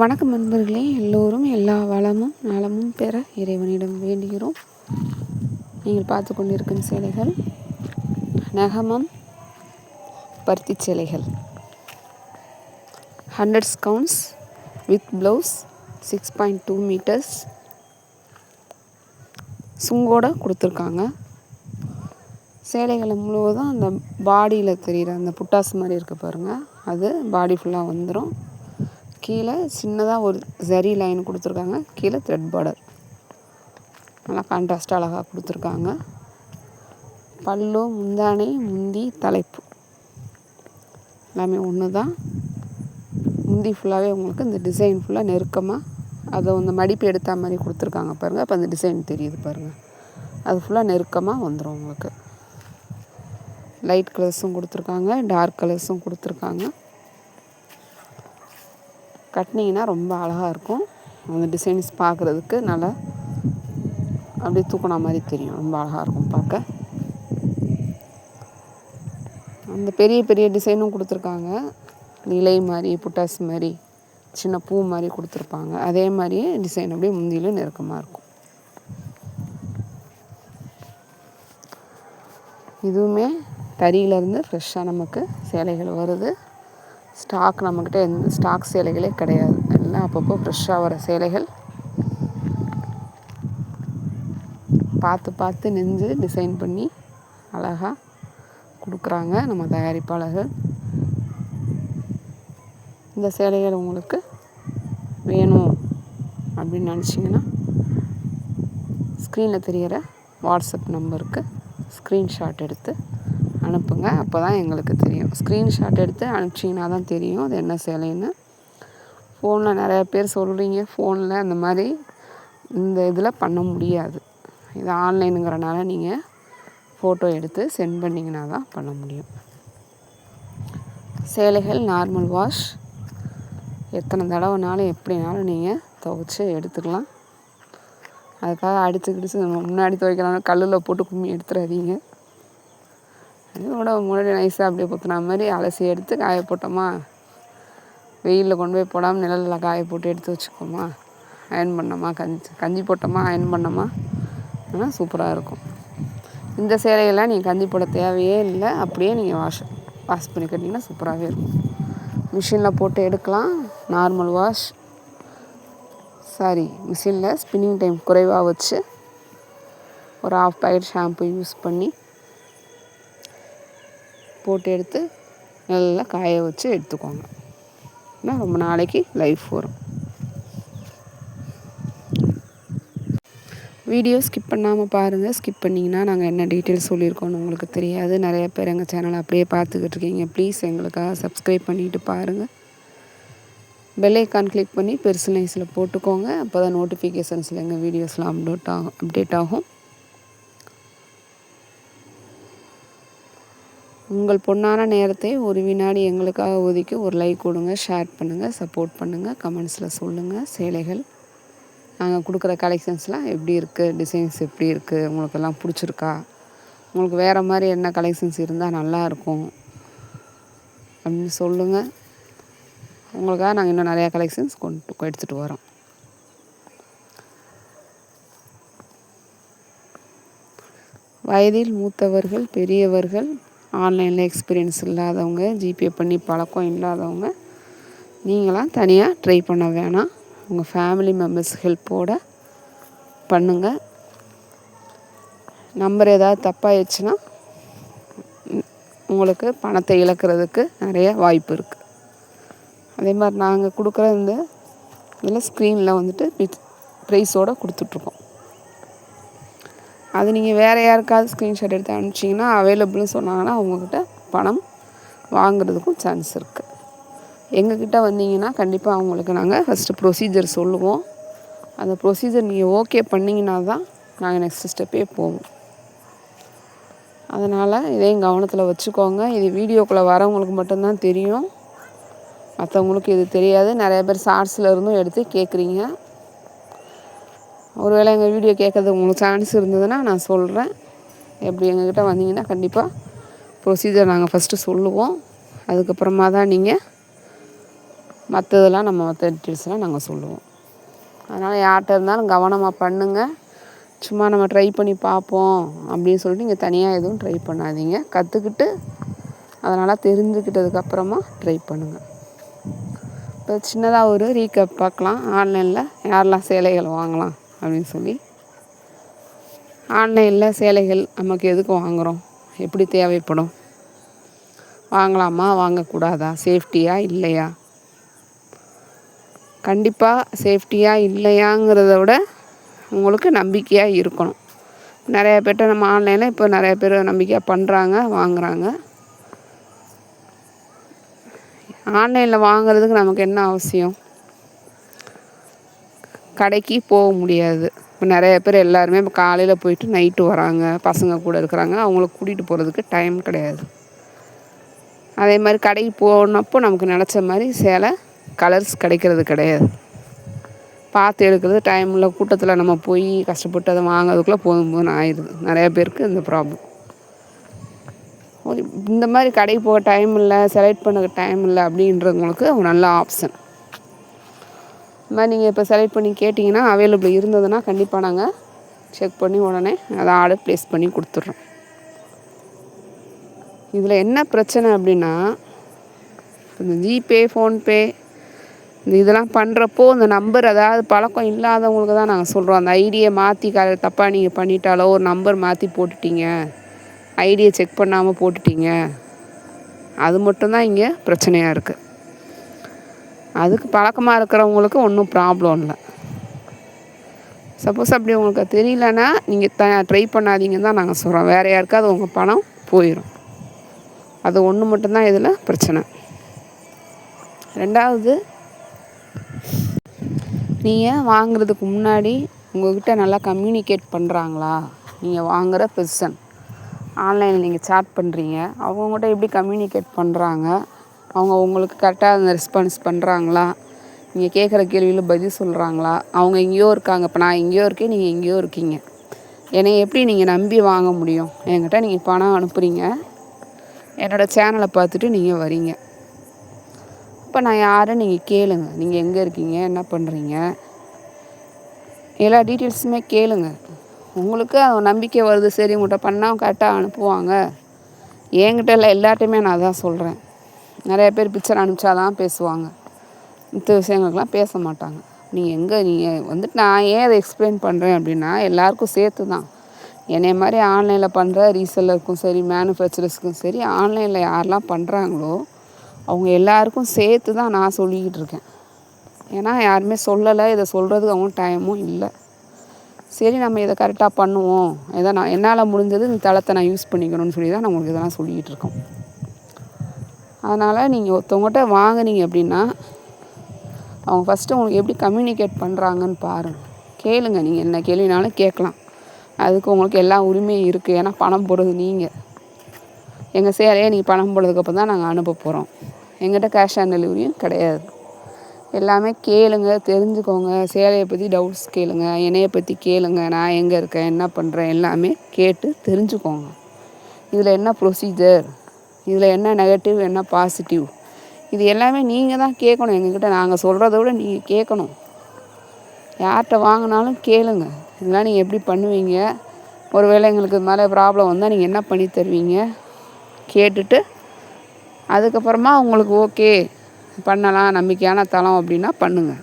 வணக்கம் நண்பர்களே, எல்லோரும் எல்லா வளமும் நலமும் பெற இறைவனிடம் வேண்டுகிறோம். நீங்கள் பார்த்து கொண்டிருக்கும் சேலைகள் நெகமம் பருத்தி சேலைகள் 100 கவுண்ட்ஸ் வித் ப்ளவுஸ் 6.2 மீட்டர்ஸ் சுங்கோட கொடுத்துருக்காங்க. சேலைகளை முழுவதும் அந்த பாடியில் தெரிகிற அந்த புட்டாஸ் மாதிரி இருக்க பாருங்கள், அது பாடி ஃபுல்லாக வந்துடும். கீழே சின்னதாக ஒரு ஜரி லைன் கொடுத்துருக்காங்க. கீழே த்ரெட் பார்டர் நல்லா கான்ட்ராஸ்டாக அழகாக கொடுத்துருக்காங்க. பல்லு, முந்தானை, முந்தி, தலைப்பு எல்லாமே ஒன்று தான். முந்தி ஃபுல்லாகவே உங்களுக்கு இந்த டிசைன் ஃபுல்லாக நெருக்கமாக அதை வந்து மடிப்பு எடுத்த மாதிரி கொடுத்துருக்காங்க பாருங்கள். அப்போ அந்த டிசைன் தெரியுது பாருங்கள், அது ஃபுல்லாக நெருக்கமாக வந்துடும். உங்களுக்கு லைட் கலர்ஸும் கொடுத்துருக்காங்க, டார்க் கலர்ஸும் கொடுத்துருக்காங்க. கட்டினீங்கன்னா ரொம்ப அழகாக இருக்கும். அந்த டிசைன்ஸ் பார்க்குறதுக்கு நல்லா அப்படியே தூக்கின மாதிரி தெரியும். ரொம்ப அழகாக இருக்கும் பார்க்க. அந்த பெரிய பெரிய டிசைனும் கொடுத்துருக்காங்க. இலை மாதிரி, புட்டாஸ் மாதிரி, சின்ன பூ மாதிரி கொடுத்துருப்பாங்க. அதே மாதிரியே டிசைன் அப்படியே முந்தியிலும் நெருக்கமாக இருக்கும். இதுவுமே தறியிலேருந்து ஃப்ரெஷ்ஷாக நமக்கு சேலைகள் வருது. ஸ்டாக் நம்மக்கிட்ட எந்த ஸ்டாக் சேலைகளே கிடையாது. எல்லாம் அப்பப்போ ஃப்ரெஷ்ஷாக வர சேலைகள். பார்த்து பார்த்து நெஞ்சு டிசைன் பண்ணி அழகாக கொடுக்குறாங்க நம்ம தயாரிப்பாளர்கள். இந்த சேலைகள் உங்களுக்கு வேணும் அப்படின்னு நினச்சிங்கன்னா ஸ்க்ரீனில் தெரிகிற வாட்ஸ்அப் நம்பருக்கு ஸ்க்ரீன்ஷாட் எடுத்து அனுப்புங்க. அப்போ தான் எங்களுக்கு தெரியும். ஸ்க்ரீன்ஷாட் எடுத்து அனுப்பிச்சிங்கன்னா தான் தெரியும் அது என்ன சேலைன்னு. ஃபோனில் நிறையா பேர் சொல்கிறீங்க, ஃபோனில் அந்த மாதிரி இந்த இதில் பண்ண முடியாது. இது ஆன்லைனுங்கிறனால நீங்கள் ஃபோட்டோ எடுத்து சென்ட் பண்ணிங்கன்னா தான் பண்ண முடியும். சேலைகள் நார்மல் வாஷ், எத்தனை தடவைனாலும் எப்படினாலும் நீங்கள் துவைச்சி எடுத்துக்கலாம். அதுக்காக அடித்து முன்னாடி துவைக்கிறாங்க கல்லில் போட்டு கும்மி எடுத்துடாதீங்க. இதோட முன்னாடி நைஸாக அப்படியே பொத்துனா மாதிரி அலசி எடுத்து காய போட்டோமா, வெயிலில் கொண்டு போய் போடாமல் நிழலில் காய போட்டு எடுத்து வச்சுக்கோமா, அயர்ன் பண்ணோமா, கஞ்சி போட்டோமா, அயர்ன் பண்ணோமா, ஆனால் சூப்பராக இருக்கும். இந்த சேலையெல்லாம் நீங்கள் கஞ்சி போட தேவையே இல்லை. அப்படியே நீங்கள் வாஷ் பண்ணி கட்டிங்கன்னா சூப்பராகவே இருக்கும். மிஷினில் போட்டு எடுக்கலாம். நார்மல் வாஷ் மிஷினில் ஸ்பின்னிங் டைம் குறைவாக வச்சு ஒரு 1/2 பாக்கெட் ஷாம்பு யூஸ் பண்ணி போட்டு எடுத்து நல்லா காய வச்சு எடுத்துக்கோங்க. ஆனால் ரொம்ப நாளைக்கு லைஃப் வரும். வீடியோ ஸ்கிப் பண்ணாமல் பாருங்கள். ஸ்கிப் பண்ணிங்கன்னா நாங்கள் என்ன டீட்டெயில்ஸ் சொல்லியிருக்கோன்னு உங்களுக்கு தெரியாது. நிறைய பேர் எங்கள் சேனலை அப்படியே பார்த்துக்கிட்டு இருக்கீங்க. ப்ளீஸ் எங்களுக்காக சப்ஸ்கிரைப் பண்ணிவிட்டு பாருங்கள். பெல் ஐக்கான் கிளிக் பண்ணி பெர்சனலைஸில் போட்டுக்கோங்க. அப்போ தான் நோட்டிஃபிகேஷன்ஸில் எங்கள் வீடியோஸ்லாம் அப்டேட் ஆகும். உங்கள் பொன்னான நேரத்தை ஒரு வினாடி எங்களுக்காக ஒதுக்கி ஒரு லைக் கொடுங்க, ஷேர் பண்ணுங்கள், சப்போர்ட் பண்ணுங்கள், கமெண்ட்ஸில் சொல்லுங்கள். சேலைகள் நாங்கள் கொடுக்குற கலெக்ஷன்ஸ்லாம் எப்படி இருக்குது, டிசைன்ஸ் எப்படி இருக்குது, உங்களுக்கெல்லாம் பிடிச்சிருக்கா, உங்களுக்கு வேறு மாதிரி என்ன கலெக்ஷன்ஸ் இருந்தால் நல்லாயிருக்கும் அப்படின்னு சொல்லுங்கள். உங்களுக்காக நாங்கள் இன்னும் நிறையா கலெக்ஷன்ஸ் எடுத்துகிட்டு வரோம். வயதில் மூத்தவர்கள், பெரியவர்கள், ஆன்லைனில் எக்ஸ்பீரியன்ஸ் இல்லாதவங்க, ஜிபே பண்ணி பழக்கம் இல்லாதவங்க, நீங்களாம் தனியாக ட்ரை பண்ண வேணாம். உங்கள் ஃபேமிலி மெம்பர்ஸ் ஹெல்ப்போடு பண்ணுங்கள். நம்பர் ஏதாவது தப்பாகிடுச்சுன்னா உங்களுக்கு பணத்தை இழக்கிறதுக்கு நிறைய வாய்ப்பு இருக்குது. அதே மாதிரி நாங்கள் கொடுக்குற இந்த இதில் ஸ்க்ரீனில் வந்துட்டு ப்ரைஸோடு கொடுத்துட்ருக்கோம். அது நீங்கள் வேறு யாருக்காவது ஸ்க்ரீன்ஷாட் எடுத்து அனுப்பிச்சிங்கன்னா அவைலபிள்னு சொன்னாங்கன்னா அவங்கக்கிட்ட பணம் வாங்குறதுக்கும் சான்ஸ் இருக்குது. எங்கக்கிட்ட வந்தீங்கன்னா கண்டிப்பாக அவங்களுக்கு நாங்கள் ஃபஸ்ட்டு ப்ரொசீஜர் சொல்லுவோம். அந்த ப்ரொசீஜர் நீங்கள் ஓகே பண்ணிங்கன்னா தான் நாங்கள் நெக்ஸ்ட் ஸ்டெப்பே போவோம். அதனால் இதையும் கவனத்தில் வச்சுக்கோங்க. இது வீடியோக்குள்ளே வரவங்களுக்கு மட்டும்தான் தெரியும், மற்றவங்களுக்கு இது தெரியாது. நிறைய பேர் ஷார்ட்ஸில் இருந்தும் எடுத்து கேட்குறீங்க. ஒருவேளை எங்கள் வீடியோ கேட்குறது உங்களுக்கு சான்ஸ் இருந்ததுன்னா நான் சொல்கிறேன். எப்படி எங்கக்கிட்ட வந்தீங்கன்னா கண்டிப்பாக ப்ரொசீஜர் நாங்கள் ஃபஸ்ட்டு சொல்லுவோம். அதுக்கப்புறமா தான் நீங்கள் மற்றதெல்லாம் நம்ம மற்ற டீட்டெயில்ஸ்லாம் நாங்கள் சொல்லுவோம். அதனால் யார்கிட்ட இருந்தாலும் கவனமாக பண்ணுங்கள். சும்மா நம்ம ட்ரை பண்ணி பார்ப்போம் அப்படின்னு சொல்லிட்டு நீங்கள் தனியாக எதுவும் ட்ரை பண்ணாதீங்க. கற்றுக்கிட்டு அதனால் தெரிஞ்சுக்கிட்டதுக்கப்புறமா ட்ரை பண்ணுங்கள். இப்போ சின்னதாக ஒரு ரீகேப் பார்க்கலாம். ஆன்லைனில் யாரெல்லாம் சேலைகள் வாங்கலாம் அப்படின்னு சொல்லி. ஆன்லைனில் சேலைகள் நமக்கு எதுக்கு வாங்குகிறோம், எப்படி தேவைப்படும், வாங்கலாமா வாங்கக்கூடாதா, சேஃப்டியாக இல்லையா? கண்டிப்பாக சேஃப்டியாக இல்லையாங்கிறத விட உங்களுக்கு நம்பிக்கையாக இருக்கணும். நிறைய பேர்கிட்ட நம்ம ஆன்லைனில் இப்போ நிறைய பேர் நம்பிக்கையாக பண்ணுறாங்க, வாங்குகிறாங்க. ஆன்லைனில் வாங்குறதுக்கு நமக்கு என்ன அவசியம்? கடைக்கு போக முடியாது. இப்போ நிறைய பேர் எல்லாருமே இப்போ காலையில் போயிட்டு நைட்டு வராங்க, பசங்க கூட இருக்கிறாங்க, அவங்கள கூட்டிகிட்டு போகிறதுக்கு டைம் கிடையாது. அதே மாதிரி கடைக்கு போனப்போ நமக்கு நினச்ச மாதிரி சேலை கலர்ஸ் கிடைக்கிறது கிடையாது. பார்த்து எடுக்கிறது டைம் இல்லை. கூட்டத்தில் நம்ம போய் கஷ்டப்பட்டு அதை வாங்கிறதுக்குள்ளே போதும் ஆயிடுது. நிறைய பேருக்கு இந்த ப்ராப்ளம். இந்த மாதிரி கடைக்கு போக டைம் இல்லை, செலக்ட் பண்ண டைம் இல்லை அப்படின்றவங்களுக்கு ஒரு நல்ல ஆப்ஷன். இந்த மாதிரி நீங்கள் இப்போ செலக்ட் பண்ணி கேட்டிங்கன்னா அவைலபிள் இருந்ததுன்னா கண்டிப்பாக நாங்கள் செக் பண்ணி உடனே அதை ஆர்டர் ப்ளேஸ் பண்ணி கொடுத்துட்றோம். இதில் என்ன பிரச்சனை அப்படின்னா, இந்த ஜிபே, ஃபோன்பே இதெல்லாம் பண்ணுறப்போ இந்த நம்பர் அதாவது பழக்கம் இல்லாதவங்களுக்கு தான் நாங்கள் சொல்கிறோம். அந்த ஐடியை மாற்றி தப்பாக நீங்கள் பண்ணிட்டாலோ, ஒரு நம்பர் மாற்றி போட்டுட்டீங்க, ஐடியை செக் பண்ணாமல் போட்டுட்டீங்க, அது மட்டும்தான் இங்கே பிரச்சனையாக இருக்குது. அதுக்கு பழக்கமாக இருக்கிறவங்களுக்கு ஒன்றும் ப்ராப்ளம் இல்லை. சப்போஸ் அப்படி உங்களுக்கு தெரியலன்னா நீங்கள் ட்ரை பண்ணாதீங்கன்னு தான் நாங்கள் சொல்கிறோம். வேறு யாருக்காவது உங்கள் பணம் போயிடும். அது ஒன்று மட்டும்தான் இதில் பிரச்சனை. ரெண்டாவது, நீங்கள் வாங்குறதுக்கு முன்னாடி உங்கள்கிட்ட நல்லா கம்யூனிகேட் பண்ணுறாங்களா? நீங்கள் வாங்குகிற பெர்சன் ஆன்லைனில் நீங்கள் சாட் பண்ணுறீங்க, அவங்ககிட்ட எப்படி கம்யூனிகேட் பண்ணுறாங்க, அவங்க உங்களுக்கு கரெக்டாக அந்த ரெஸ்பான்ஸ் பண்ணுறாங்களா, நீங்கள் கேட்குற கேள்வியில் பதில் சொல்கிறாங்களா, அவங்க எங்கேயோ இருக்காங்க, இப்போ நான் எங்கேயோ இருக்கேன், நீங்கள் எங்கேயோ இருக்கீங்க, என்னை எப்படி நீங்கள் நம்பி வாங்க முடியும்? என்கிட்ட நீங்கள் பணம் அனுப்புகிறீங்க, என்னோடய சேனலை பார்த்துட்டு நீங்கள் வரீங்க. இப்போ நான் யாருன்னு நீங்கள் கேளுங்க. நீங்கள் எங்கே இருக்கீங்க, என்ன பண்ணுறீங்க, எல்லா டீட்டெயில்ஸுமே கேளுங்க. உங்களுக்கு நம்பிக்கை வருது, சரி உங்கள்கிட்ட பண்ணால் கரெக்டாக அனுப்புவாங்க. என்கிட்ட இல்லை, எல்லாட்டையுமே நான் தான் சொல்கிறேன். நிறைய பேர் பிக்சர் அனுப்பிச்சாதான் பேசுவாங்க, மித்த விஷயங்களுக்கெல்லாம் பேச மாட்டாங்க. நீங்கள் வந்துட்டு நான் ஏன் அதை எக்ஸ்பிளைன் பண்ணுறேன் அப்படின்னா, எல்லாருக்கும் சேர்த்து தான். என்னை மாதிரி ஆன்லைனில் பண்ணுற ரீசெல்லருக்கும் சரி, மேனுஃபேக்சரர்ஸ்க்கும் சரி, ஆன்லைனில் யாரெல்லாம் பண்ணுறாங்களோ அவங்க எல்லாருக்கும் சேர்த்து தான் நான் சொல்லிக்கிட்டு இருக்கேன். ஏன்னா யாருமே சொல்லலை, இதை சொல்கிறதுக்கு அவங்க டைமும் இல்லை. சரி நம்ம இதை கரெக்டாக பண்ணுவோம், நான் என்னால் முடிஞ்சது இந்த தளத்தை நான் யூஸ் பண்ணிக்கணும்னு சொல்லி தான் நான் உங்களுக்கு இதெல்லாம் சொல்லிக்கிட்டு இருக்கோம். அதனால் நீங்கள் ஒருத்தவங்ககிட்ட வாங்குனீங்க அப்படின்னா அவங்க ஃபஸ்ட்டு உங்களுக்கு எப்படி கம்யூனிகேட் பண்ணுறாங்கன்னு பாருங்கள். கேளுங்க, நீங்கள் என்ன கேள்வினாலும் கேட்கலாம். அதுக்கு உங்களுக்கு எல்லா உரிமையும் இருக்குது. ஏன்னா பணம் போடுறது நீங்கள். எங்கள் சேலையை நீங்கள் பணம் போடுறதுக்கப்புறம் தான் நாங்கள் அனுப்ப போகிறோம். எங்கிட்ட கேஷ் ஆன் டெலிவரியும் கிடையாது. எல்லாமே கேளுங்க, தெரிஞ்சுக்கோங்க. சேலையை பற்றி டவுட்ஸ் கேளுங்க, என்னையை பற்றி கேளுங்க, நான் எங்கே இருக்கேன், என்ன பண்ணுறேன், எல்லாமே கேட்டு தெரிஞ்சுக்கோங்க. இதில் என்ன ப்ரொசீஜர், இதில் என்ன நெகட்டிவ், என்ன பாசிட்டிவ், இது எல்லாமே நீங்கள் தான் கேட்கணும். எங்ககிட்ட நாங்கள் சொல்கிறத விட நீங்கள் கேட்கணும். யார்கிட்ட வாங்கினாலும் கேளுங்க, இதெல்லாம் நீங்கள் எப்படி பண்ணுவீங்க, ஒருவேளை எங்களுக்கு இது மேலே ப்ராப்ளம் வந்தால் நீங்கள் என்ன பண்ணி தருவீங்க கேட்டுட்டு அதுக்கப்புறமா உங்களுக்கு ஓகே பண்ணலாம், நம்பிக்கையான தளம் அப்படின்னா பண்ணுங்கள்.